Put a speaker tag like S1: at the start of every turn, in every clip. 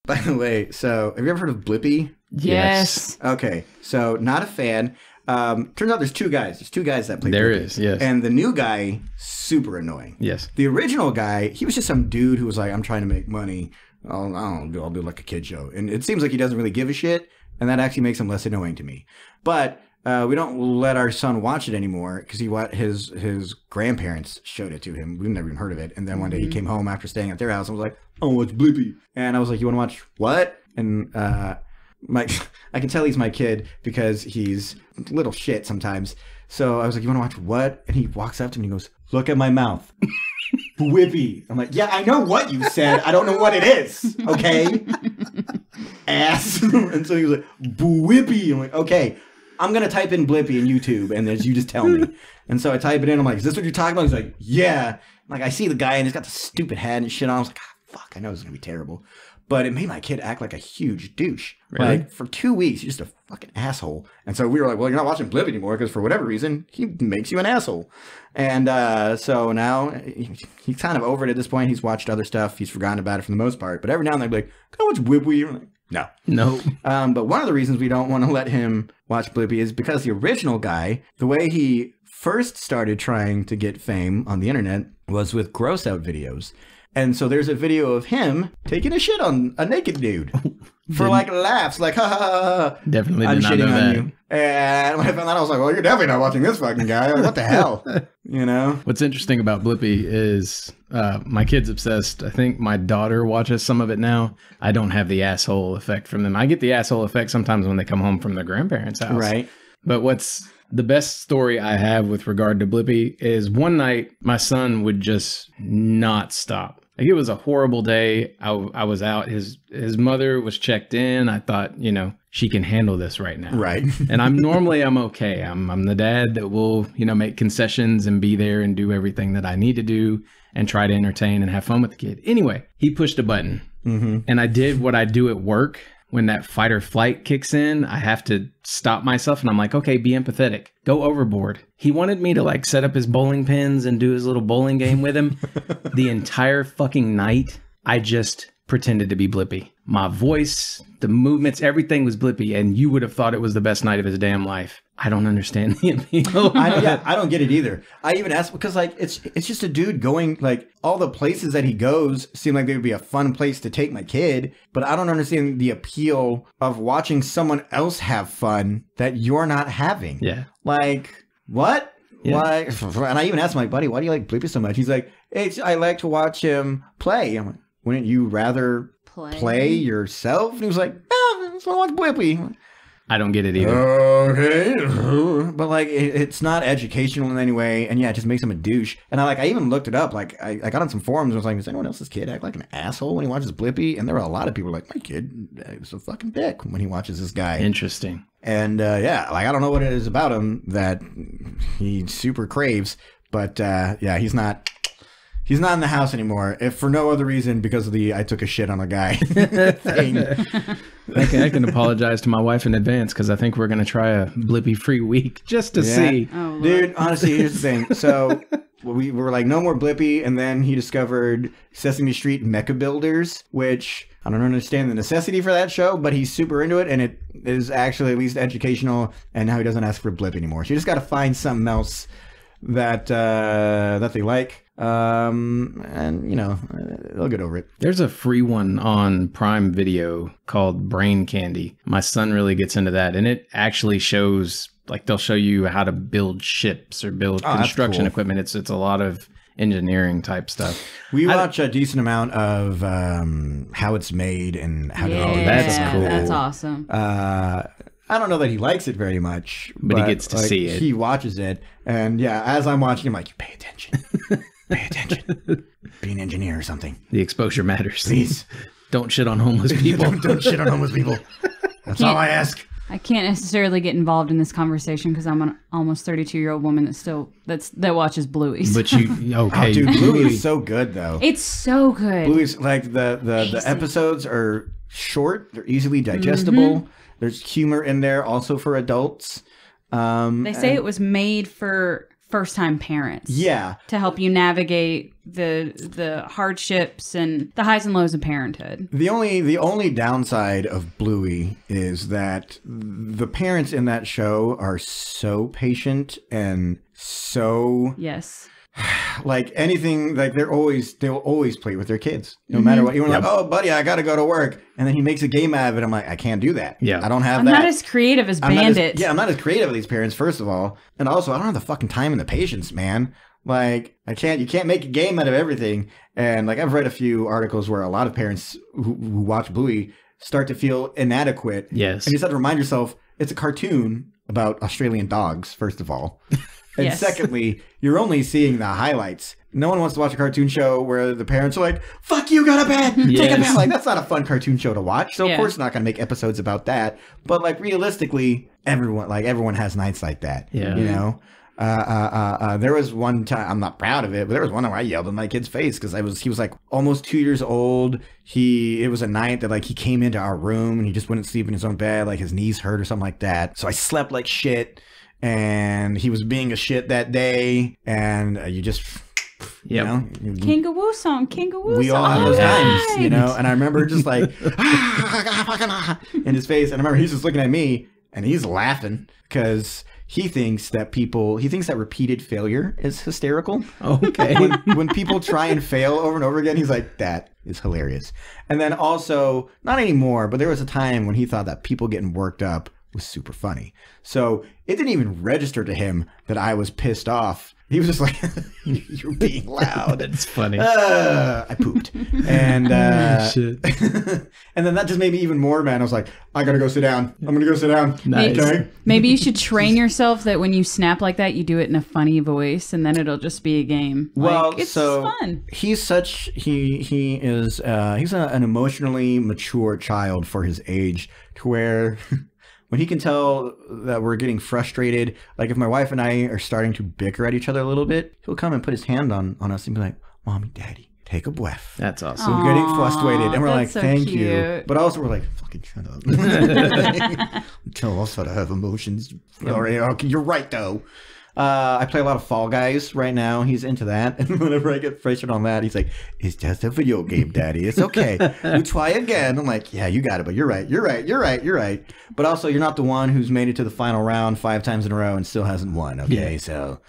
S1: By the way, so have you ever heard of Blippi?
S2: Yes.
S1: Okay, so not a fan. Turns out there's two guys. There's two guys that play
S3: There
S1: Blippi.
S3: is, yes.
S1: And the new guy, super annoying.
S3: Yes.
S1: The original guy, he was just some dude who was like, I'm trying to make money. I'll do like a kid show. And it seems like he doesn't really give a shit. And that actually makes him less annoying to me. But we don't let our son watch it anymore because his grandparents showed it to him. We've never even heard of it. And then one day he came home after staying at their house and was like, oh, it's Blippi. And I was like, you want to watch what? And I can tell he's my kid because he's a little shit sometimes. So I was like, you want to watch what? And he walks up to me and he goes, look at my mouth. Blippi. I'm like, yeah, I know what you said. I don't know what it is. Okay? Ass. And so he was like, Blippi. I'm like, okay, I'm going to type in Blippi in YouTube and then you just tell me. And so I type it in. I'm like, is this what you're talking about? He's like, yeah. Like, I see the guy and he's got the stupid hat and shit on. I was like, fuck, I know this is going to be terrible. But it made my kid act like a huge douche.
S3: Really?
S1: Like, for 2 weeks, he's just a fucking asshole. And so we were like, well, you're not watching Blippi anymore because for whatever reason, he makes you an asshole. And so now he's kind of over it at this point. He's watched other stuff. He's forgotten about it for the most part. But every now and then, he'll be like, go watch Blippi. Like, no.
S3: No.
S1: But one of the reasons we don't want to let him watch Blippi is because the original guy, the way he first started trying to get fame on the internet was with gross out videos. And so there's a video of him taking a shit on a naked dude for like laughs, like, ha ha ha.
S3: Definitely
S1: I'm
S3: did not
S1: shitting
S3: know
S1: on
S3: that.
S1: you. And when I found that, I was like, well, you're definitely not watching this fucking guy. Like, what the hell? You know?
S3: What's interesting about Blippi is my kid's obsessed. I think my daughter watches some of it now. I don't have the asshole effect from them. I get the asshole effect sometimes when they come home from their grandparents' house.
S1: Right.
S3: But what's the best story I have with regard to Blippi is one night my son would just not stop. Like, it was a horrible day. I was out. His mother was checked in. I thought, you know, she can handle this right now.
S1: Right.
S3: And I'm okay. I'm the dad that will, you know, make concessions and be there and do everything that I need to do and try to entertain and have fun with the kid. Anyway, he pushed a button and I did what I do at work. When that fight or flight kicks in, I have to stop myself and I'm like, okay, be empathetic. Go overboard. He wanted me to like set up his bowling pins and do his little bowling game with him. The entire fucking night, I just pretended to be Blippi. My voice, the movements, everything was Blippi. And you would have thought it was the best night of his damn life. I don't understand the appeal.
S1: I don't get it either. I even asked because like it's just a dude going, like, all the places that he goes seem like they would be a fun place to take my kid, but I don't understand the appeal of watching someone else have fun that you're not having.
S3: Yeah.
S1: Like, what?
S3: Yeah.
S1: Why? And I even asked my buddy, why do you like Blippi so much? He's like, I like to watch him play. I'm like, wouldn't you rather play yourself? And he was like, I just want to watch Blippi.
S3: I don't get it either.
S1: Okay. But like, it's not educational in any way. And yeah, it just makes him a douche. And I even looked it up. Like, I got on some forums and was like, does anyone else's kid act like an asshole when he watches Blippi? And there were a lot of people like, my kid is a fucking dick when he watches this guy.
S3: Interesting.
S1: And yeah, like, I don't know what it is about him that he super craves. But yeah, he's not in the house anymore, if for no other reason because of the I took a shit on a guy thing.
S3: I can apologize to my wife in advance because I think we're going to try a Blippi-free week just to see.
S2: Oh,
S1: dude, honestly, here's the thing. So we were like, no more Blippi, and then he discovered Sesame Street Mecha Builders, which I don't understand the necessity for that show, but he's super into it, and it is actually at least educational, and now he doesn't ask for Blippi anymore. So you just got to find something else that they like. And you know, they'll get over it.
S3: There's a free one on Prime Video called Brain Candy. My son really gets into that, and it actually shows, like, they'll show you how to build ships or build construction equipment. It's a lot of engineering type stuff.
S1: We watch a decent amount of how it's made and how to.
S3: That's cool.
S2: That's awesome.
S1: I don't know that he likes it very much,
S3: but he gets to see it.
S1: He watches it, and yeah, as I'm watching, I'm like, you pay attention. Pay attention. Be an engineer or something.
S3: The exposure matters.
S1: Please.
S3: Don't shit on homeless people.
S1: don't shit on homeless people. That's all I ask.
S2: I can't necessarily get involved in this conversation because I'm an almost 32-year-old woman that watches Bluey.
S3: But you okay?
S1: Oh, dude, Bluey is so good though.
S2: It's so good.
S1: Bluey's like the episodes are short. They're easily digestible. There's humor in there also for adults.
S2: They say it was made for first-time parents.
S1: Yeah.
S2: To help you navigate the hardships and the highs and lows of parenthood.
S1: The only downside of Bluey is that the parents in that show are so patient and so
S2: Yes.
S1: like anything, like they'll always play with their kids no matter what. You're like, oh buddy, I gotta go to work, and then he makes a game out of it. I'm like, I can't do that.
S3: Yeah,
S1: I don't have
S2: I'm
S1: that.
S2: not as creative as Bandit.
S1: I'm not as creative as these parents, first of all, and also I don't have the fucking time and the patience, man. Like you can't make a game out of everything. And like I've read a few articles where a lot of parents who watch Bluey start to feel inadequate.
S3: Yes,
S1: and you just have to remind yourself it's a cartoon about Australian dogs, first of all. And secondly, you're only seeing the highlights. No one wants to watch a cartoon show where the parents are like, fuck you, go to bed, take a nap. Like, that's not a fun cartoon show to watch. So, of course, not going to make episodes about that. But, like, realistically, everyone has nights like that.
S3: Yeah.
S1: You know? There was one time, I'm not proud of it, but there was one where I yelled in my kid's face because he was, like, almost 2 years old. It was a night that, like, he came into our room and he just wouldn't sleep in his own bed. Like, his knees hurt or something like that. So I slept like shit. And he was being a shit that day, and you just, you know,
S2: Kangaroo song.
S1: We all have those times, you know. And I remember just like in his face, and I remember he's just looking at me, and he's laughing because he thinks that repeated failure is hysterical.
S3: Okay.
S1: When people try and fail over and over again, he's like, that is hilarious. And then also, not anymore, but there was a time when he thought that people getting worked up was super funny. So it didn't even register to him that I was pissed off. He was just like, you're being loud.
S3: That's funny.
S1: I pooped. And
S3: Shit.
S1: and then that just made me even more mad. I was like, I gotta go sit down. I'm gonna go sit down.
S3: Nice.
S1: Okay?
S2: Maybe you should train yourself that when you snap like that, you do it in a funny voice, and then it'll just be a game.
S1: Well,
S2: like, it's
S1: so
S2: fun.
S1: He's an emotionally mature child for his age, to where when he can tell that we're getting frustrated, like if my wife and I are starting to bicker at each other a little bit, he'll come and put his hand on us and be like, Mommy, Daddy, take a breath.
S3: That's awesome.
S1: I'm getting frustrated. And we're like,
S2: that's so
S1: thank
S2: cute.
S1: you. But also we're like, fucking shut up. Tell us how to have emotions. Okay, you're right, though. I play a lot of Fall Guys right now. He's into that. And whenever I get frustrated on that, he's like, it's just a video game, Daddy. It's okay. We'll try again. I'm like, yeah, you got it, but you're right. You're right. But also, you're not the one who's made it to the final round 5 times in a row and still hasn't won. Okay, so.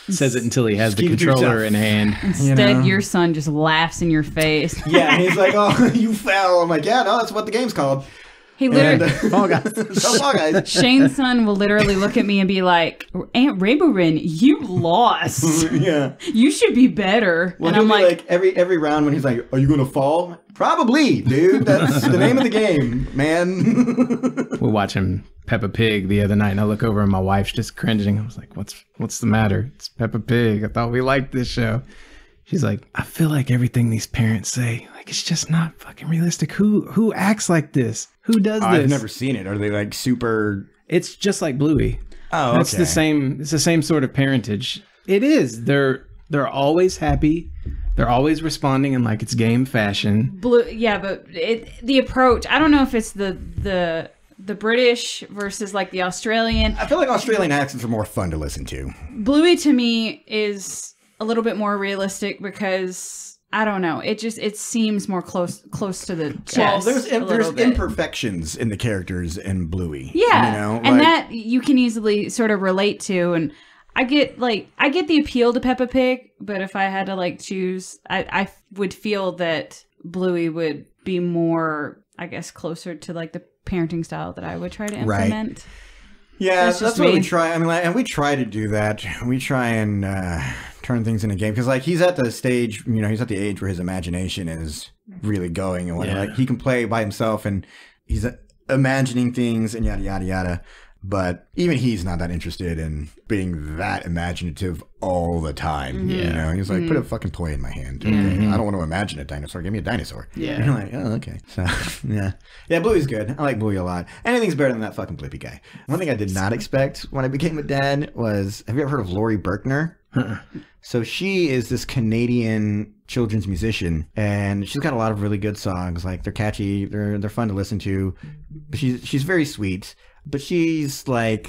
S3: Says it until he has the
S1: Keep it to
S3: controller
S1: yourself.
S3: in hand.
S2: Instead, your son just laughs in your face.
S1: Yeah, and he's like, oh, you fell. I'm like, yeah, no, that's what the game's called.
S2: He literally,
S1: Fall Guys. So Fall Guys.
S2: Shane's son will literally look at me and be like, Aunt Raybourin, you lost.
S1: Yeah.
S2: You should be better.
S1: Well,
S2: and
S1: he'll
S2: I'm
S1: be
S2: like,
S1: every round when he's like, are you going to fall? Probably, dude. That's the name of the game, man.
S3: We're watching Peppa Pig the other night, and I look over and my wife's just cringing. I was like, what's the matter? It's Peppa Pig. I thought we liked this show. She's like, I feel like everything these parents say, like, it's just not fucking realistic. Who acts like this? Who does this?
S1: I've never seen it. Are they like super?
S3: It's just like Bluey.
S1: Oh, okay.
S3: It's the same sort of parentage. It is. They're always happy. They're always responding in like it's game fashion.
S2: yeah, but the approach, I don't know if it's the British versus like the Australian.
S1: I feel like Australian accents are more fun to listen to.
S2: Bluey to me is a little bit more realistic because I don't know. It seems more close to the chest.
S1: Well, there's imperfections in the characters in Bluey.
S2: Yeah,
S1: you know,
S2: and that you can easily sort of relate to. And I get the appeal to Peppa Pig, but if I had to like choose, I would feel that Bluey would be more, I guess, closer to like the parenting style that I would try to implement.
S1: Right. Yeah, that's what
S2: me.
S1: we try. I mean, and we try to do that. We try and turn things into a game because, like, he's at the stage. You know, he's at the age where his imagination is really going, and when like he can play by himself, and he's imagining things and yada yada yada. But even he's not that interested in being that imaginative all the time.
S3: Yeah.
S1: You know, he's like, put a fucking toy in my hand. Okay? I don't want to imagine a dinosaur. Give me a dinosaur.
S3: Yeah.
S1: And you're like, oh, okay. So, yeah. Yeah, Bluey's good. I like Bluey a lot. Anything's better than that fucking Blippi guy. One thing I did not expect when I became a dad was, have you ever heard of Laurie Berkner? So she is this Canadian children's musician, and she's got a lot of really good songs. Like, they're catchy. They're fun to listen to. But she's very sweet. But she's like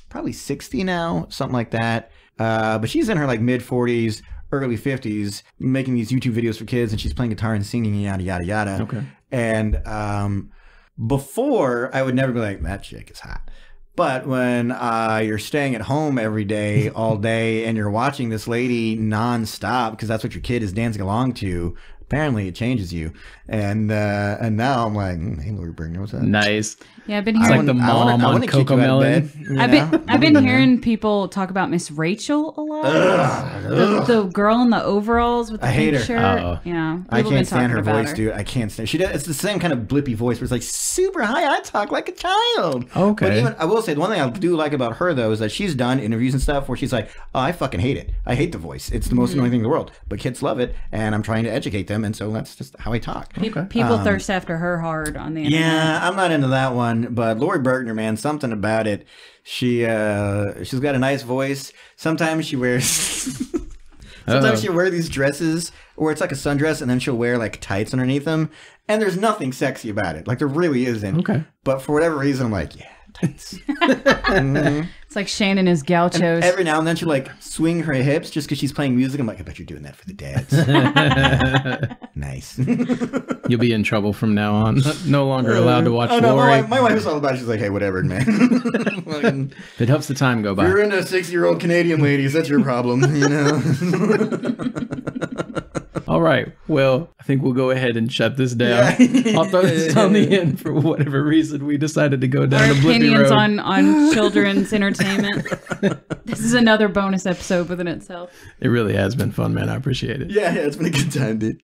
S1: probably 60 now, something like that. But she's in her like mid 40s, early 50s, making these YouTube videos for kids, and she's playing guitar and singing, yada yada yada.
S3: Okay.
S1: And before, I would never be like, that chick is hot. But when you're staying at home every day, all day, and you're watching this lady nonstop, because that's what your kid is dancing along to, apparently it changes you. And now I'm like, hey, Lori Bergner, what's up?
S3: Nice.
S2: Yeah, I've been
S3: It's
S2: hearing.
S3: like the mom on Coco Melon.
S2: I've been hearing people talk about Miss Rachel a lot. The girl in the overalls with the pink shirt.
S3: Oh.
S2: Yeah,
S1: I
S2: people been
S1: can't stand
S2: talking
S1: her
S2: about
S1: voice, dude. I can't stand. She does. It's the same kind of blippy voice where it's like super high. I talk like a child.
S3: Okay.
S1: But even I will say the one thing I do like about her though is that she's done interviews and stuff where she's like, "Oh, I fucking hate it. I hate the voice. It's the most annoying thing in the world. But kids love it, and I'm trying to educate them, and so that's just how I talk."
S2: People thirst after her hard on the internet.
S1: Yeah, I'm not into that one, but Lori Bergner, man, something about it. She's got a nice voice. Sometimes she wears sometimes she'll wear these dresses where it's like a sundress and then she'll wear like tights underneath them, and there's nothing sexy about it. Like there really isn't.
S3: Okay.
S1: But for whatever reason I'm like, yeah, tights.
S2: It's like Shane and his gauchos.
S1: And every now and then she'll like swing her hips just because she's playing music. I'm like, I bet you're doing that for the dads. Nice.
S3: You'll be in trouble from now on. No longer allowed to watch Lori.
S1: My wife is all about it. She's like, hey, whatever, man.
S3: If it helps the time go by.
S1: If you're into 60-year-old Canadian ladies, that's your problem, you know?
S3: All right. Well, I think we'll go ahead and shut this down. Yeah. I'll throw this on the end for whatever reason we decided to go down
S2: Our
S3: the Blippi
S2: opinions
S3: road.
S2: on children's entertainment. This is another bonus episode within itself.
S3: It really has been fun, man. I appreciate it.
S1: Yeah, it's been a good time, dude.